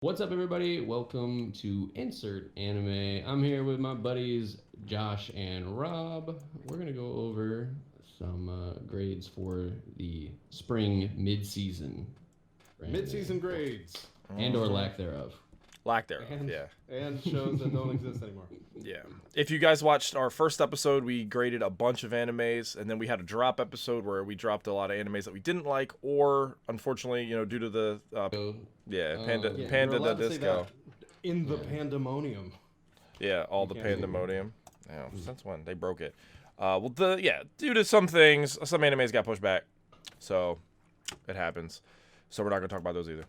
What's up, everybody? Welcome to Insert Anime. I'm here with my buddies Josh and Rob. We're gonna go over some grades for the spring mid-season for anime, Mid-season grades and/or lack thereof. Lack thereof, and yeah. and shows that don't exist anymore. Yeah. If you guys watched our first episode, we graded a bunch of animes, and then we had a drop episode where we dropped a lot of animes that we didn't like, or unfortunately, due to the So, Panda Yeah, Panda you're the allowed to say Disco. that in the pandemonium. Yeah, all the can't do it. pandemonium. Yeah, since when they broke it? Due to some things, some animes got pushed back, so it happens. So we're not gonna talk about those either.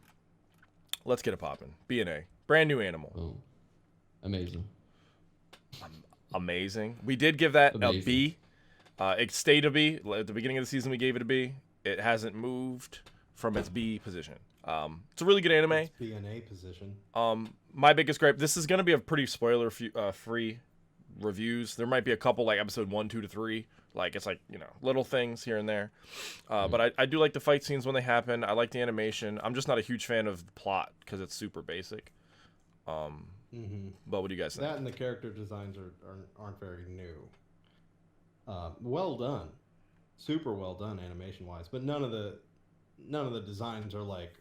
Let's get it popping. B&A, brand new animal. oh, amazing. Amazing. We did give that Amazing. a B. It stayed a B. At the beginning of the season, we gave it a B. It hasn't moved from its B position. It's a really good anime. It's B&A position. My biggest gripe, this is going to be a pretty spoiler-free reviews. There might be a couple, like episode 1, 2 to 3. It's little things here and there. But I do like the fight scenes when they happen. I like the animation. I'm just not a huge fan of the plot because it's super basic. But what do you guys think? That and the character designs aren't very new. Well done, super well done animation-wise, but none of the designs are like,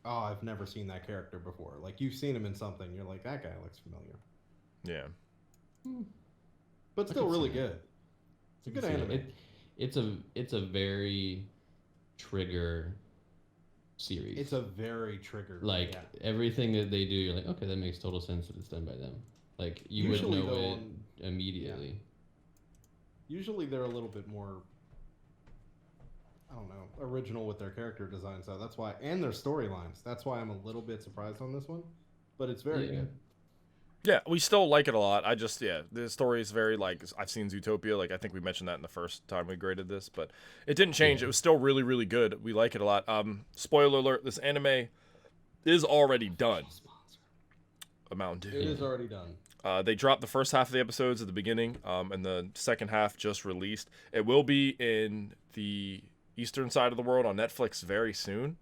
oh, I've never seen that character before. Like you've seen him in something, you're like, that guy looks familiar. Yeah. But still can really see good. It's a good See, anime. it's a very trigger series. It's a very triggered. like yeah. everything that they do, you're like, okay, that makes total sense that it's done by them. Like you would Usually, know though, it immediately. Usually they're a little bit more, I don't know, original with their character design. So that's why, and their storylines. That's why I'm a little bit surprised on this one, but it's very Yeah. good. Yeah, we still like it a lot. The story is very, I've seen Zootopia. I think we mentioned that in the first time we graded this, but it didn't change. Yeah. It was still really, really good. We like it a lot. Spoiler alert, this anime is already done. A Mountain Dew. It is already done. They dropped the first half of the episodes at the beginning, and the second half just released. It will be in the eastern side of the world on Netflix very soon.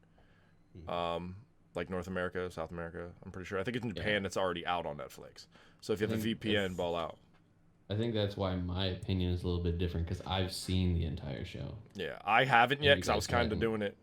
Like North America, South America, I'm pretty sure. I think in Japan it's already out on Netflix. So if you have a VPN, ball out. I think that's why my opinion is a little bit different because I've seen the entire show. Yeah, I haven't yet you because I guys was kind of haven't. doing it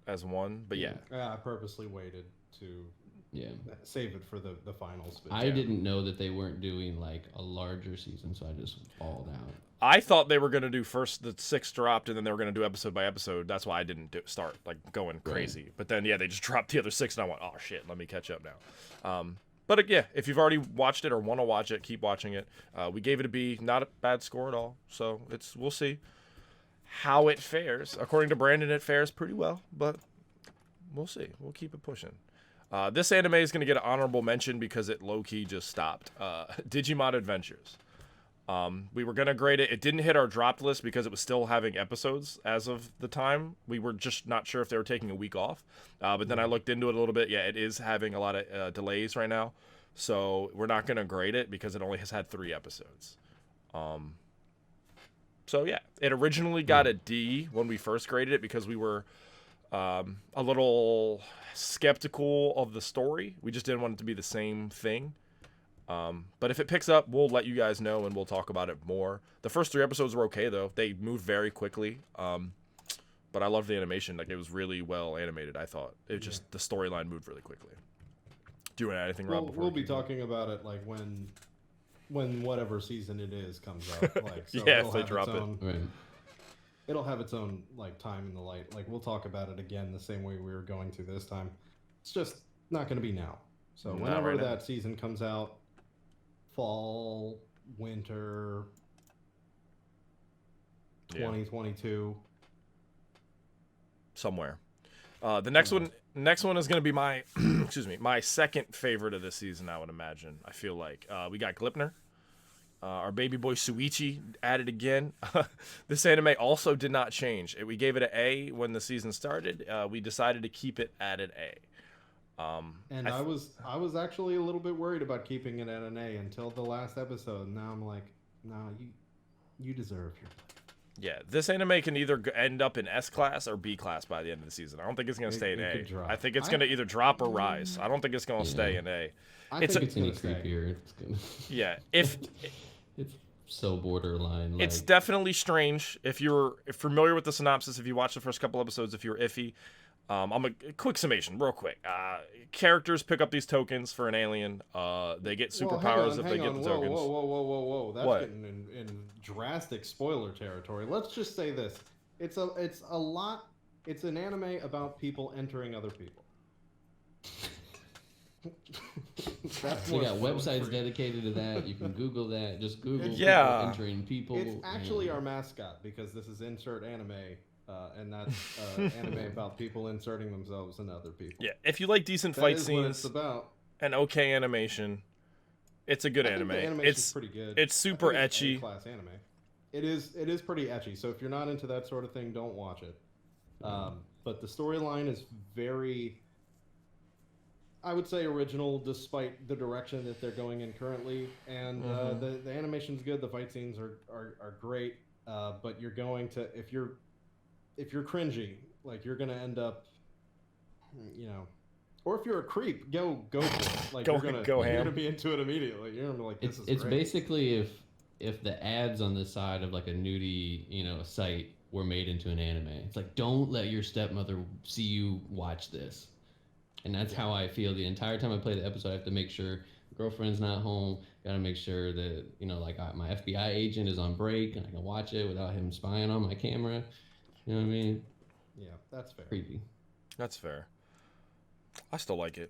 as one, but yeah. I purposely waited to Yeah. save it for the finals. But I didn't know that they weren't doing like a larger season, so I just balled out. I thought they were going to do first the 6 dropped and then they were going to do episode by episode. That's why I didn't start going crazy. But then, they just dropped the other 6 and I went, oh shit, let me catch up now. But yeah, if you've already watched it or want to watch it, keep watching it. We gave it a B, not a bad score at all. So we'll see how it fares. According to Brandon, it fares pretty well, but we'll see. We'll keep it pushing. This anime is going to get an honorable mention because it low-key just stopped. Digimon Adventures. We were going to grade it. It didn't hit our dropped list because it was still having episodes as of the time. We were just not sure if they were taking a week off. But then I looked into it a little bit. Yeah, it is having a lot of delays right now. So we're not going to grade it because it only has had 3 episodes. So yeah, it originally got a D when we first graded it because we were a little skeptical of the story. We just didn't want it to be the same thing. But if it picks up, we'll let you guys know and we'll talk about it more. The first 3 episodes were okay though. They moved very quickly. But I loved the animation. It was really well animated, I thought. It just, the storyline moved really quickly. Do you want to add anything, Rob? before We'll we be keep going? talking about it when whatever season it is comes out. So Yeah, it'll if they have drop its it. own, Right. it'll have its own time in the light. We'll talk about it again the same way we were going to this time. It's just not going to be now. So Not whenever right now. that season comes out, fall, winter, Yeah. 2022. Somewhere. The next one is going to be my my second favorite of this season, I would imagine. I feel like we got Glipner. Our baby boy Suichi added again. This anime also did not change. We gave it an A when the season started. We decided to keep it at an A. And I was actually a little bit worried about keeping it at an A until the last episode. Now I'm like, nah, you deserve your. Yeah, this anime can either end up in S class or B class by the end of the season. I don't think it's going to stay in It A. could drop. I think it's going to either drop or rise. I don't think it's going to Yeah. stay in A. I It's think a- it's Any gonna stay. creepier. It's gonna. Yeah, if It's so borderline. Like, it's definitely strange. If you're familiar with the synopsis, if you watch the first couple episodes, if you're iffy, I'm a quick summation, real quick. Characters pick up these tokens for an alien. They get superpowers if they get the tokens. Whoa. That's What? getting in drastic spoiler territory. Let's just say this. It's a lot. It's an anime about people entering other people. That's we more got spoiler websites free. dedicated to that. You can Google that. Just Google Yeah. people entering people. It's actually and- our mascot because this is insert anime, and that's anime about people inserting themselves in other people. Yeah, if you like decent That fight is what it's scenes about. and okay animation, it's a good I think anime. the animation's It's pretty good. it's super I think it's ecchi. A-class anime. It is pretty ecchi. So if you're not into that sort of thing, don't watch it. But the storyline is very, I would say, original, despite the direction that they're going in currently. And the animation's good. The fight scenes are great. But you're going to if you're cringy, like you're gonna end up, or if you're a creep, go for it. Like Go you're gonna ham. you're gonna be into it immediately. You're gonna be like, this is It's great. basically if the ads on the side of like a nudie site were made into an anime. It's like, don't let your stepmother see you watch this. And that's how I feel the entire time I play the episode. I have to make sure girlfriend's not home. Got to make sure that my FBI agent is on break and I can watch it without him spying on my camera. You know what I mean? Yeah, that's fair. Creepy. That's fair. I still like it.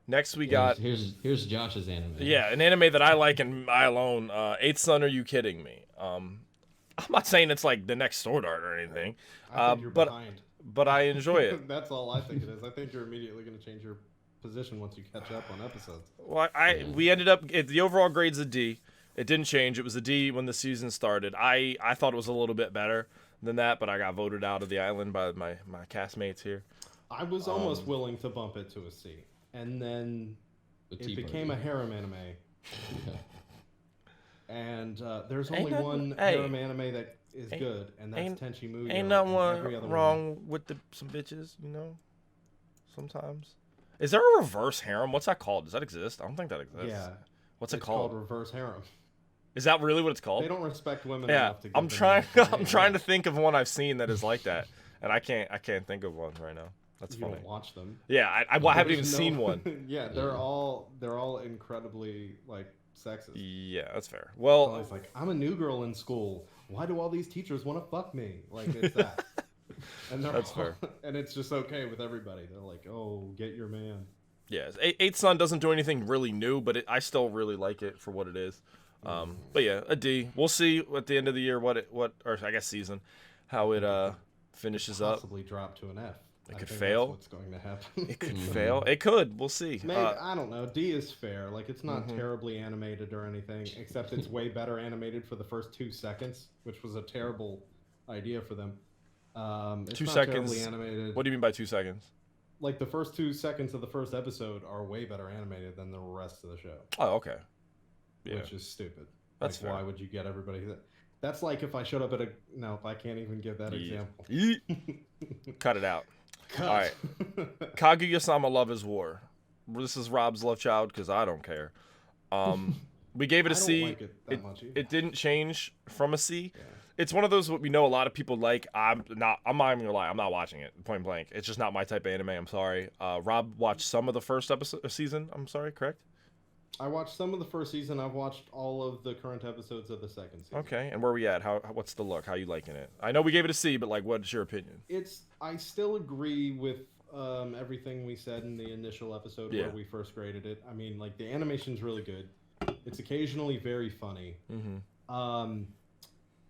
Next we Yeah, got here's Josh's anime. yeah, an anime that I like and I alone. Eighth Son, Are You Kidding Me? I'm not saying it's like the next Sword Art or anything, I think you're but behind. but I enjoy it. That's all I think it is. I think you're immediately going to change your position once you catch up on episodes. Well, we ended up the overall grade's a D. It didn't change. It was a D when the season started. I thought it was a little bit better than that, but I got voted out of the island by my castmates here. I was almost willing to bump it to a C, and then With it Tea became a Party. harem anime. Yeah. And there's Ain't only nothing- one hey, harem anime that is ain't- good, and that's ain't- Tenchi Muyo. Ain't and nothing every other one- wrong with some bitches, sometimes. Is there a reverse harem? What's that called? Does that exist? I don't think that exists. Yeah. What's it It's called? reverse harem. Is that really what it's called? They don't respect women Yeah, enough to give I'm them trying. a I'm name. trying to think of one I've seen that is like that, and I can't think of one right now. That's You funny. don't watch them. Yeah, I haven't even There's seen no- one. Yeah, they're all incredibly like sexist. Yeah, that's fair. It's Well, always like, I'm a new girl in school. Why do all these teachers want to fuck me? Like, it's that. And they're That's all- fair. And it's just okay with everybody. They're like, oh, get your man. yeah, Eighth Son doesn't do anything really new, but I still really like it for what it is. But yeah, a D. We'll see at the end of the year or I guess season, how it finishes up. Possibly drop to an F. It I could think fail. That's what's going to happen. It could fail. It could. We'll see. Maybe, I don't know. D is fair. Like, it's not terribly animated or anything, except it's way better animated for the first 2 seconds, which was a terrible idea for them. It's 2 not seconds. terribly animated. What do you mean by 2 seconds? Like, the first 2 seconds of the first episode are way better animated than the rest of the show, Oh, okay. Yeah. which is stupid. That's like, fair. why would you get everybody that? That's like if I showed up at a. No, I can't even give that Yeah. example. Yeet. Cut it out. Cut. All right. Kaguya-sama Love is War. This is Rob's love child because I don't care. We gave it I a don't C. like it that much either. It didn't change from a C. Yeah. It's one of those what we know a lot of people like. I'm not even gonna lie. I'm not watching it. Point blank. It's just not my type of anime. I'm sorry. Rob watched some of the first season. I'm sorry. Correct. I watched some of the first season. I've watched all of the current episodes of the second season. Okay. And where we at? What's the look? How you liking it? I know we gave it a C, but like, what's your opinion? I still agree with everything we said in the initial episode Yeah. where we first graded it. I mean, like, the animation's really good. It's occasionally very funny. Mm-hmm.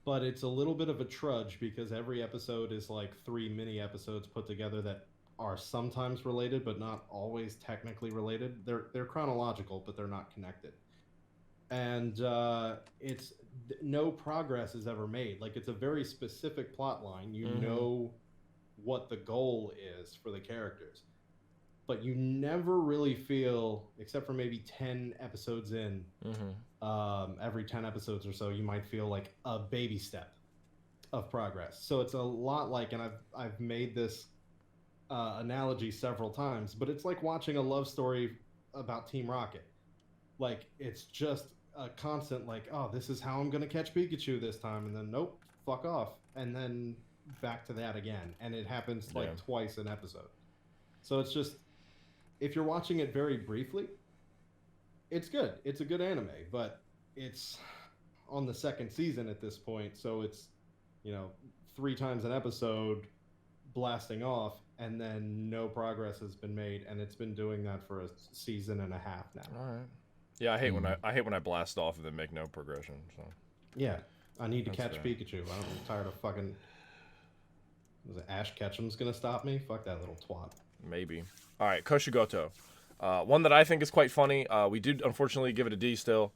But it's a little bit of a trudge because every episode is like 3 mini episodes put together that are sometimes related but not always technically related. They're chronological, but they're not connected. And it's no progress is ever made. Like, it's a very specific plot line. You know what the goal is for the characters, but you never really feel, except for maybe 10 episodes in, every 10 episodes or so, you might feel like a baby step. of progress. So it's a lot like, and I've made this analogy several times, but it's like watching a love story about Team Rocket. Like it's just a constant like, oh, this is how I'm gonna catch Pikachu this time, and then nope, fuck off, and then back to that again, and it happens like twice an episode. So it's just, if you're watching it very briefly, it's good. It's a good anime, but it's on the second season at this point, so it's, 3 times an episode blasting off, and then no progress has been made, and it's been doing that for a season and a half now. All right. Yeah, I hate when I blast off and then make no progression. So yeah, I need to That's catch fair. Pikachu. I'm tired of fucking. Was it Ash Ketchum's gonna stop me? Fuck that little twat. maybe. All right, Koshigoto. One that I think is quite funny. We did unfortunately give it a D still.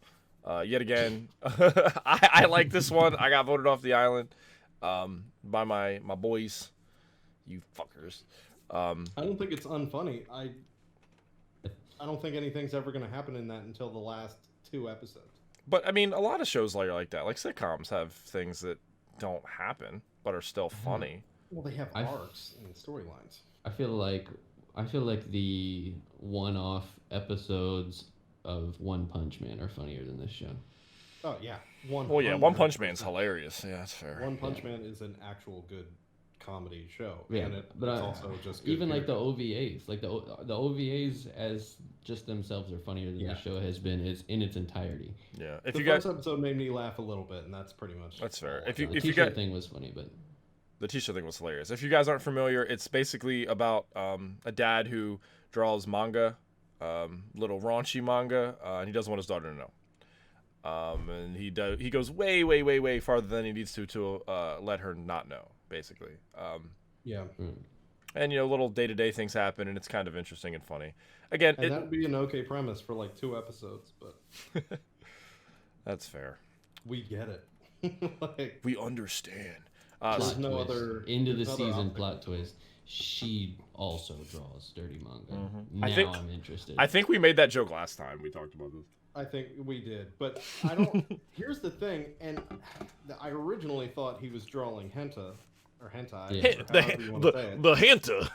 Yet again, I like this one. I got voted off the island by my boys. You fuckers. I don't think it's unfunny. I don't think anything's ever gonna happen in that until the last 2 episodes. But I mean, a lot of shows are like that. Like sitcoms have things that don't happen but are still funny. Well, they have arcs and storylines. I feel like the one-off episodes of One Punch Man are funnier than this show. Oh yeah, Well, yeah, One Punch Man's hilarious. Yeah, that's fair. One Punch Man is an actual good comedy show. Yeah, and but it's also just good even like the period. OVAs, like the OVAs as just themselves are funnier than the show has been is in its entirety. Yeah, if The you first guys, episode made me laugh a little bit, and that's pretty much. that's fair. all I If you got. The if you t-shirt got thing was funny, but the t-shirt thing was hilarious. If you guys aren't familiar, it's basically about a dad who draws manga, little raunchy manga, and he doesn't want his daughter to know. And he goes way farther than he needs to let her not know, basically. Yeah, And little day-to-day things happen, and it's kind of interesting and funny. Again, and that'd be an okay premise for like 2 episodes, but that's fair. we get it. Like, We understand. There's plot no twist. other- Into the there's no other season option. plot twist. She also draws dirty manga. I Now think- I'm interested. I think we made that joke last time we talked about this. I think we did, but I don't. Here's the thing, and I originally thought he was drawing hentai or hentai, Yeah. or however you want to say it. the hanta.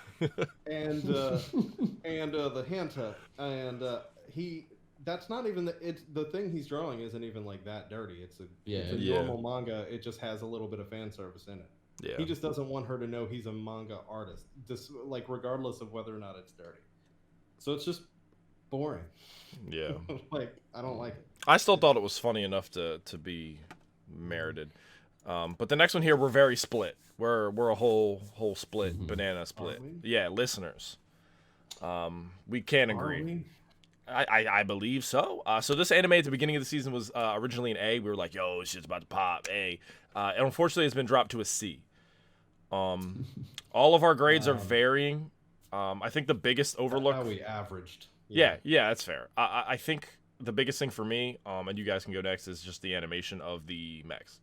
and the hentai, and he. That's not even the thing he's drawing isn't even like that dirty. It's a Yeah. normal manga. It just has a little bit of fan service in it. Yeah. He just doesn't want her to know he's a manga artist, just like regardless of whether or not it's dirty. So it's just boring. Yeah. Like I don't like it. I still thought it was funny enough to be merited. But the next one here, we're very split. We're a whole split, banana split. Are we? Yeah, listeners. We can't Are agree. we? I believe so. So this anime at the beginning of the season was originally an A. We were like, yo, this shit's about to pop. A. And unfortunately, it's been dropped to a C. All of our grades are varying. I think the biggest overlook. How we averaged. Yeah, that's fair. I think the biggest thing for me, and you guys can go next, is just the animation of the mechs.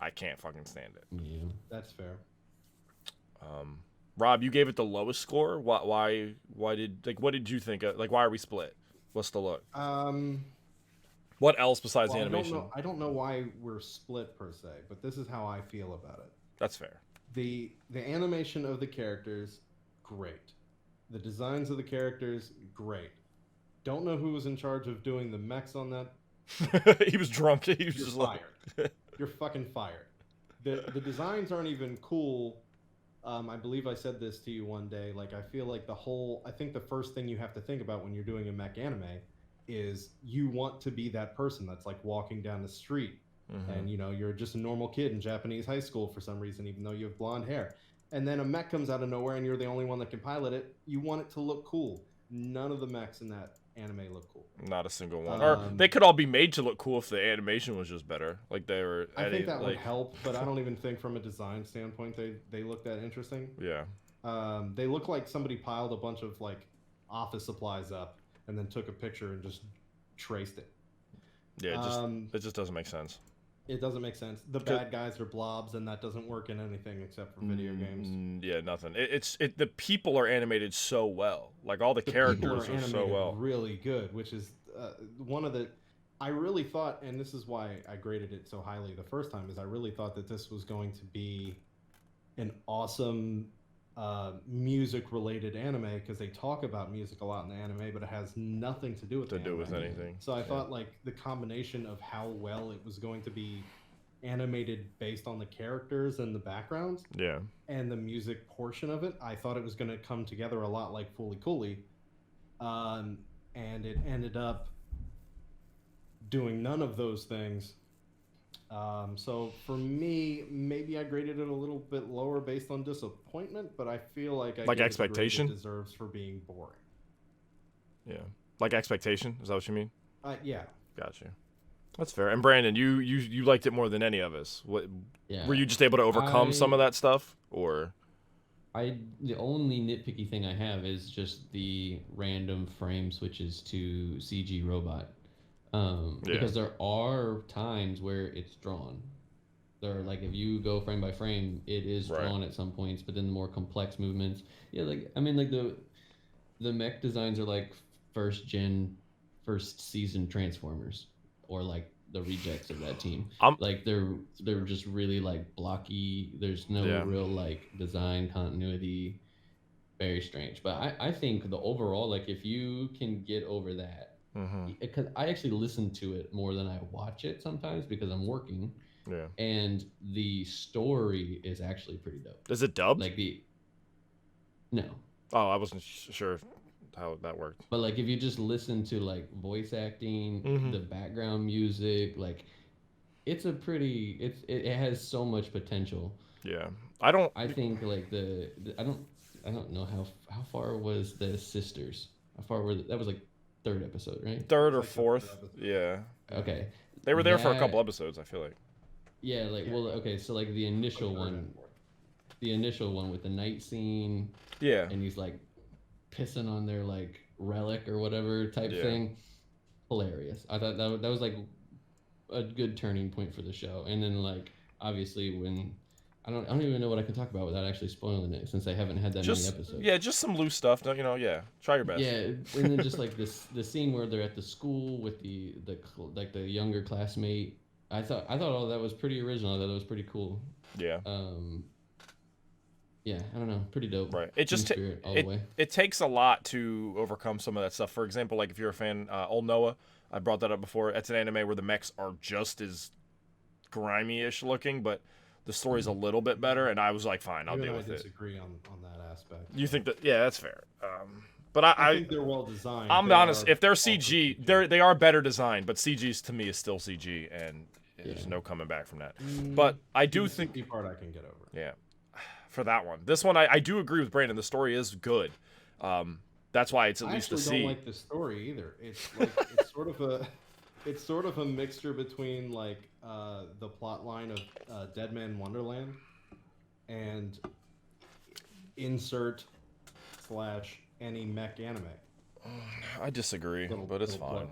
I can't fucking stand it. Yeah. That's fair. Rob, you gave it the lowest score. Why did what did you think? Why are we split? What's the look? What else besides Well, the animation? I don't know why we're split per se, but this is how I feel about it. That's fair. The animation of the characters, great. The designs of the characters, great. Don't know who was in charge of doing the mechs on that. He was drunk. He was You're just fired. You're fucking fired. The designs aren't even cool. I believe I said this to you one day. Like, I feel like I think the first thing you have to think about when you're doing a mech anime is you want to be that person that's like walking down the street and you're just a normal kid in Japanese high school for some reason, even though you have blonde hair. And then a mech comes out of nowhere and you're the only one that can pilot it. You want it to look cool. None of the mechs in that anime look cool. Not a single one. Or they could all be made to look cool if the animation was just better. Like they were. I think that would help, but I don't even think from a design standpoint they look that interesting. Yeah. They look like somebody piled a bunch of like office supplies up and then took a picture and just traced it. Yeah, it just doesn't make sense. It doesn't make sense. The bad guys are blobs, and that doesn't work in anything except for video games. Yeah, nothing. The people are animated so well. Like all the characters People are so animated well. really good, which is one of the. I really thought, and this is why I graded it so highly the first time, is I really thought that this was going to be an awesome music-related anime because they talk about music a lot in the anime, but it has nothing to do with anything. So I thought like the combination of how well it was going to be animated based on the characters and the backgrounds, Yeah. and the music portion of it, I thought it was going to come together a lot like Fooly Cooly, and it ended up doing none of those things. So for me, maybe I graded it a little bit lower based on disappointment, but I feel like I Like gave it the grade expectation? it deserves for being boring. Yeah. Like expectation? Is that what you mean? Yeah. Gotcha. That's fair. And Brandon, you liked it more than any of us. What? Yeah. Were you just able to overcome some of that stuff, or? The only nitpicky thing I have is just the random frame switches to CG robot. Because there are times where it's drawn. There are, like, if you go frame by frame, it is drawn at some points, but then the more complex movements, like the mech designs are like first season Transformers, or like the rejects of that team. Like they're just really like blocky. There's no real like design continuity. Very strange. But I think the overall, like, if you can get over that. Because I actually listen to it more than I watch it sometimes because I'm working. Yeah. And the story is actually pretty dope. Is it dubbed? Like No. Oh, I wasn't sure how that worked. But like if you just listen to like voice acting, the background music, like it's a pretty it has so much potential. Yeah. I think like I don't know how far was the sisters? How far were that was like third episode, right? Third or fourth. Yeah. Okay. They were there for a couple episodes, I feel like. Yeah, like okay, so like the initial one with the night scene. Yeah. And he's like pissing on their like relic or whatever type thing. Hilarious. I thought that was like a good turning point for the show. And then like obviously when I don't even know what I can talk about without actually spoiling it, since I haven't had that many episodes. Yeah, just some loose stuff. Try your best. Yeah, and then just like the scene where they're at the school with the younger classmate. I thought all that was pretty original. I thought it was pretty cool. Yeah. Yeah, I don't know, pretty dope. Right. It just it takes a lot to overcome some of that stuff. For example, like if you're a fan, Old Noah, I brought that up before. It's an anime where the mechs are just as grimy-ish looking, but the story's a little bit better, and I was like, fine, I'll deal with it. I disagree on that aspect. You think that? Yeah, that's fair. But I think they're well designed. I'm honest. If they're CG, they are better designed, but CG's to me is still CG, and there's no coming back from that. But I do think the part I can get over. Yeah, for that one. This one, I do agree with Brandon. The story is good. That's why it's at least to see. I don't like the story either. It's like it's sort of a mixture between like the plot line of Dead Man Wonderland and insert / any mech anime. I disagree, but it's fine.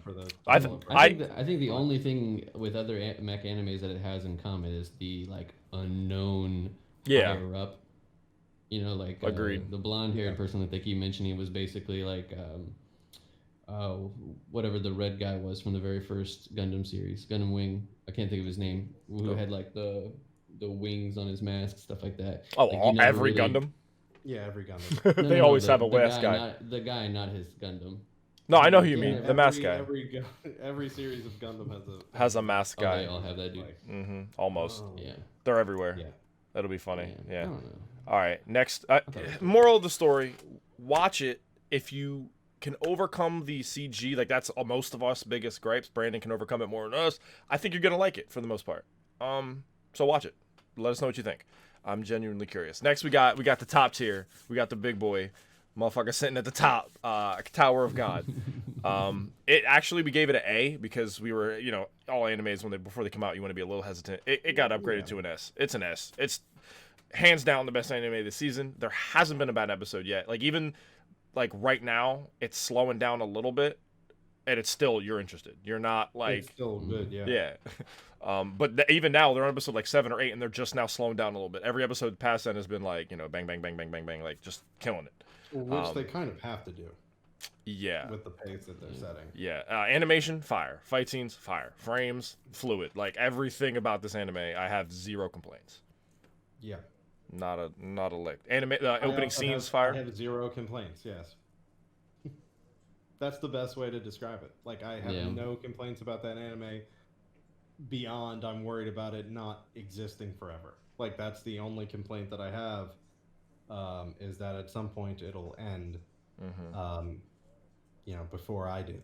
I think the only thing with other mech animes that it has in common is the like unknown higher up. Like agreed. The blonde-haired person that they keep mentioning was basically like whatever the red guy was from the very first Gundam series, Gundam Wing. I can't think of his name. Who had like the wings on his mask, stuff like that. Oh, like, every Gundam. Yeah, every Gundam. They always have a mask guy. The guy, not his Gundam. No, I know who you mean. The mask guy. Every series of Gundam has a mask guy. They all have that dude. Almost. Oh. Yeah. They're everywhere. Yeah. That'll be funny. Yeah. I don't know. All right. Next. Moral of the story: watch it if you can overcome the CG. Like that's most of us biggest gripes. Brandon can overcome it more than us. I think you're gonna like it for the most part. So watch it. Let us know what you think. I'm genuinely curious. Next, we got the top tier. We got the big boy, motherfucker sitting at the top, Tower of God. It actually, we gave it an A because we were, all animes before they come out, you want to be a little hesitant. It got upgraded to an S. It's an S. It's hands down the best anime this season. There hasn't been a bad episode yet. Like even like right now, it's slowing down a little bit, and it's still you're interested. You're not like it's still good, yeah. Yeah. But even now they're on episode like 7 or 8, and they're just now slowing down a little bit. Every episode past then has been like bang bang bang bang bang bang, like just killing it. Which they kind of have to do. Yeah. with the pace that they're setting. Yeah. Animation, fire. Fight scenes, fire. Frames, fluid. Like everything about this anime, I have zero complaints. Yeah. Not a lick. Opening I scenes, have, fire. I have zero complaints. Yes. That's the best way to describe it. Like I have no complaints about that anime beyond I'm worried about it not existing forever. Like that's the only complaint that I have, is that at some point it'll end, before I do.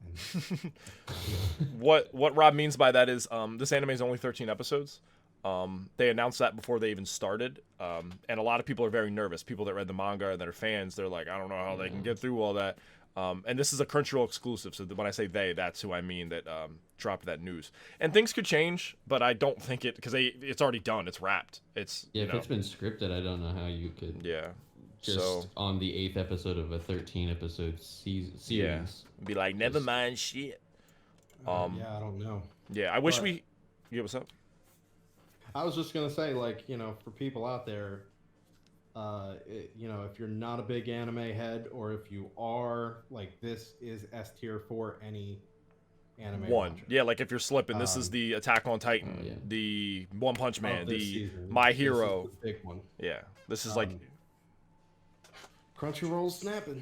And, What Rob means by that is this anime is only 13 episodes. They announced that before they even started, and a lot of people are very nervous. People that read the manga and that are fans, they're like, I don't know how they can get through all that. And this is a Crunchyroll exclusive, so when I say they, that's who I mean that dropped that news. And things could change, but I don't think it, because it's already done. It's wrapped. It's if it's been scripted, I don't know how you could. Yeah. Just on the 8th episode of a 13-episode series. Yeah. Be like, never mind shit. I don't know. Yeah, I wish we. Yeah, what's up? I was just gonna say, like, for people out there, if you're not a big anime head, or if you are, like, this is S tier for any anime watcher. Yeah, like if you're slipping, this is the Attack on Titan, the One Punch Man, the season. My Hero. This is the big one. Yeah, this is like Crunchyroll's snapping.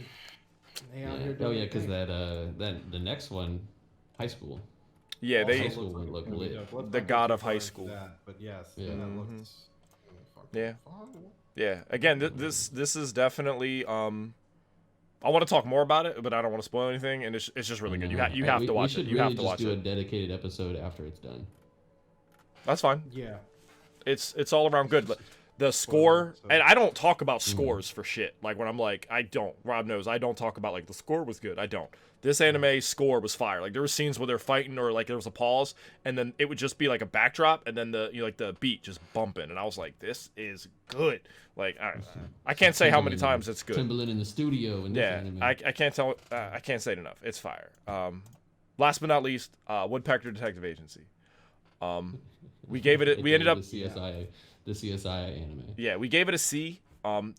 Because the next one, High School. Yeah, High School would look lit. The God of High School. But yes, Yeah. that looks. Yeah. Again, this is definitely. I want to talk more about it, but I don't want to spoil anything, and it's just really good. You have to watch it. You have to watch it. We should do a dedicated episode after it's done. That's fine. Yeah. It's all around good. The score, and I don't talk about scores for shit. Like when I'm like, Rob knows, I don't talk about like the score was good. I don't. This anime score was fire. Like there were scenes where they're fighting, or like there was a pause, and then it would just be like a backdrop, and then the beat just bumping, and I was like, this is good. Like I can't say how many times it's good. Timbaland in the studio. In this anime. I can't tell. I can't say it enough. It's fire. Last but not least, Woodpecker Detective Agency. We gave it. We ended up the CSI anime. Yeah, we gave it a C.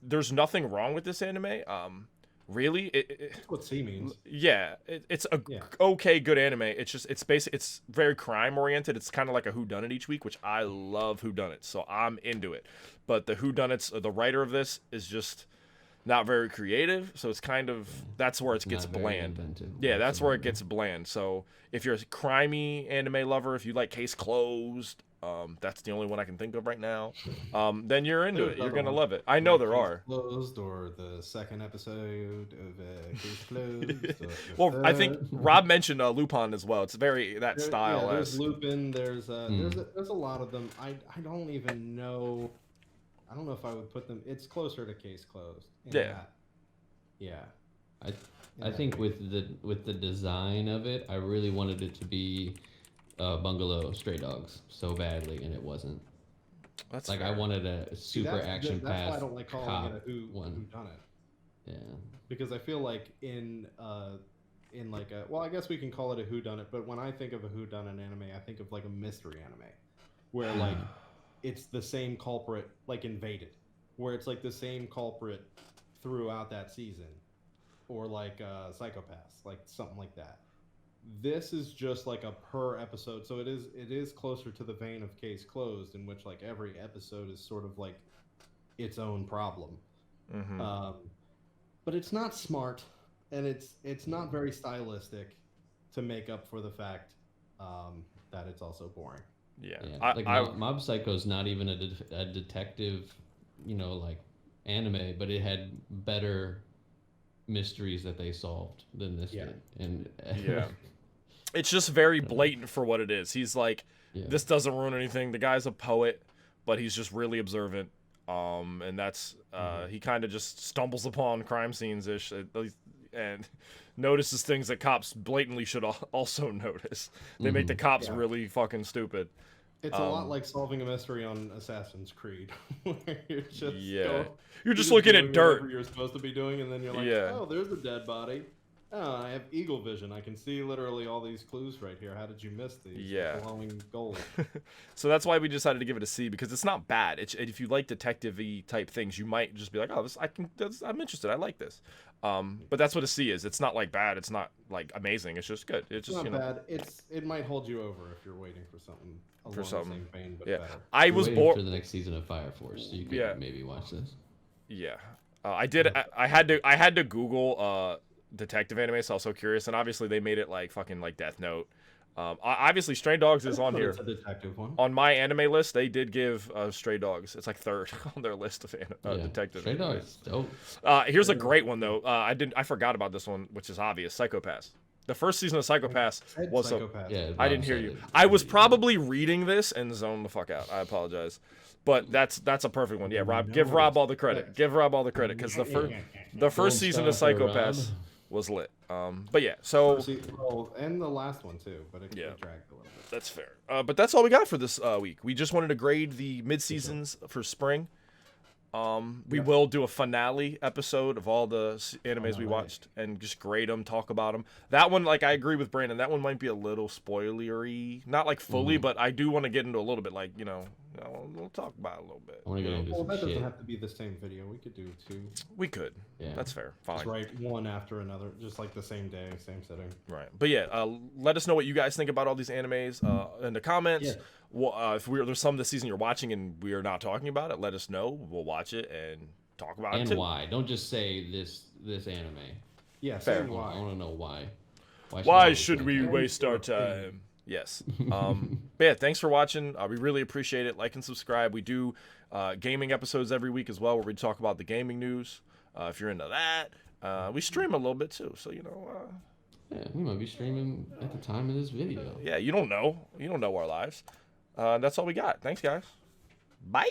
There's nothing wrong with this anime. Really, That's what C means. Yeah, it's a okay, good anime. It's just it's very crime oriented. It's kind of like a whodunit each week, which I love whodunits, so I'm into it. But the whodunits, the writer of this is just not very creative, so it's kind of that's where it gets bland. Yeah, that's where it gets bland. So if you're a crimey anime lover, if you like Case Closed, that's the only one I can think of right now. Then you're into it. You're gonna love it. I know there are. Closed, or the second episode of Case Closed. Well, I think Rob mentioned Lupin as well. It's very that style. Yeah, there's Lupin. There's a lot of them. I don't even know. I don't know if I would put them. It's closer to Case Closed. Yeah. I think with the design of it, I really wanted it to be Bungalow Stray Dogs so badly, and it wasn't. That's like fair. I wanted a super action pass. That's why I don't like calling it a who done it. Yeah. Because I feel like in like a, well, I guess we can call it a whodunit, but when I think of a whodunit anime, I think of like a mystery anime, where like it's the same culprit like invaded, where it's like the same culprit throughout that season, or like Psychopaths, like something like that. This is just like a per episode, so it is closer to the vein of Case Closed, in which like every episode is sort of like its own problem. But it's not smart, and it's not very stylistic to make up for the fact that it's also boring. Yeah. Mob Psycho is not even a detective, like anime, but it had better mysteries that they solved than this did. And it's just very blatant for what it is. He's like, this doesn't ruin anything. The guy's a poet, but he's just really observant. And that's he kind of just stumbles upon crime scenes ish, and notices things that cops blatantly should also notice. They make the cops really fucking stupid. It's a lot like solving a mystery on Assassin's Creed, where you're just you're just looking at dirt. You're supposed to be doing, and then you're like, oh, there's a dead body. Oh, I have eagle vision. I can see literally all these clues right here. How did you miss these? Yeah. Glowing gold. So that's why we decided to give it a C, because it's not bad. If you like detective-y type things, you might just be like, oh, I'm interested. I like this. But that's what a C is. It's not like bad. It's not like amazing. It's just good. It's just Not bad. It might hold you over if you're waiting for something along the same vein, but Yeah. better. I We're was waiting bored. for the next season of Fire Force, so you could maybe watch this. Yeah. I did. I had to Google detective anime, so I was so curious, and obviously they made it like fucking like Death Note. Obviously Stray Dogs is on here. It's a detective one. On my anime list, they did give Stray Dogs. It's like third on their list of Yeah. detective. Stray animes. Dogs, dope. Here's a great one though. I forgot about this one, which is obvious. Psychopaths. The first season of Psychopaths was so. Psychopath. Yeah, I Rob didn't hear said you. it. I was probably reading this and zoned the fuck out. I apologize, but that's a perfect one. Yeah, Rob, give Rob all the credit. Give Rob all the credit, because the first Gold season of star for Psychopaths Rob. was lit. But yeah, so And the last one too, but it Yeah. dragged a little bit. that's fair. But that's all we got for this week. We just wanted to grade the mid-seasons for spring. We will do a finale episode of all the animes we watched and just grade them, talk about them. That one, like, I agree with Brandon. That one might be a little spoilery, not like fully, but I do want to get into a little bit, like, we'll talk about it a little bit. I want to get into Well, some that doesn't shit. have to be the same video. We could do two. We could. Yeah. That's fair. Fine. Just write one after another, just like the same day, same setting. Right. But yeah, let us know what you guys think about all these animes in the comments. Yeah. Well, if there's some this season you're watching and we are not talking about it, let us know. We'll watch it and talk about it And too. why? Don't just say this anime. Yeah, Fair. same I why. want to know why. Why should say we that? waste our time? Yes. But yeah, thanks for watching. We really appreciate it. Like and subscribe. We do gaming episodes every week as well, where we talk about the gaming news. If you're into that, we stream a little bit too. So Yeah, we might be streaming at the time of this video. yeah, you don't know. You don't know our lives. That's all we got. Thanks, guys. Bye.